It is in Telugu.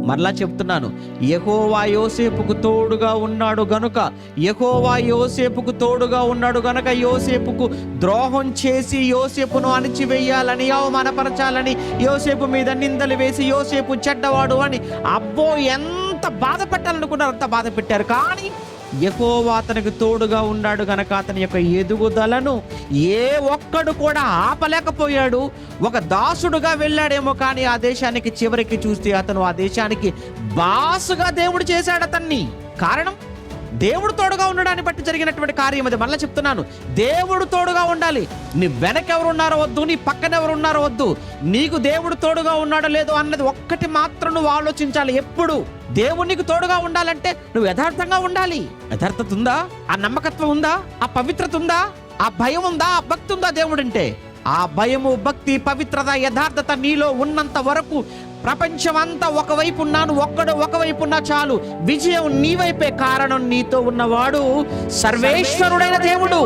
మరలా చెప్తున్నాను, యెహోవా యోసేపుకు తోడుగా ఉన్నాడు గనుక, యెహోవా యోసేపుకు తోడుగా ఉన్నాడు గనుక యోసేపుకు ద్రోహం చేసి యోసేపును అణిచివేయాలని, అవమానపరచాలని, యోసేపు మీద నిందలు వేసి యోసేపు చెడ్డవాడు అని అబ్బో ఎంత బాధ పెట్టాలనుకున్నారు అంత బాధ పెట్టారు. కానీ యెహోవా అతనికి తోడుగా ఉన్నాడు గనక అతని యొక్క ఎదుగుదలను ఏ ఒక్కడు కూడా ఆపలేకపోయాడు. ఒక దాసుడుగా వెళ్ళాడేమో, కానీ ఆ దేశానికి చివరికి చూస్తే అతను ఆ దేశానికి బాసుగా దేవుడు చేశాడు అతన్ని. కారణం దేవుడు తోడుగా ఉండడాన్ని బట్టి జరిగినటువంటి కార్యం అది. మళ్ళీ చెప్తున్నాను, దేవుడు తోడుగా ఉండాలి. నీ వెనకెవరున్నారో వద్దు, నీ పక్కన ఎవరున్నారో వద్దు, నీకు దేవుడు తోడుగా ఉన్నాడో లేదో అన్నది ఒక్కటి మాత్రం నువ్వు ఆలోచించాలి. ఎప్పుడు దేవుడు నీకు తోడుగా ఉండాలంటే నువ్వు యథార్థంగా ఉండాలి. యథార్థత ఉందా? ఆ నమ్మకత్వం ఉందా? ఆ పవిత్రత ఉందా? ఆ భయం ఉందా? ఆ భక్తి ఉందా? దేవుడంటే ఆ భయము, భక్తి, పవిత్రత, యథార్థత నీలో ఉన్నంత వరకు ప్రపంచం అంతా ఒకవైపు ఉన్నాను, ఒక్కడు ఒకవైపు ఉన్నా చాలు, విజయం నీ వైపే. కారణం నీతో ఉన్నవాడు సర్వేశ్వరుడైన దేవుడు.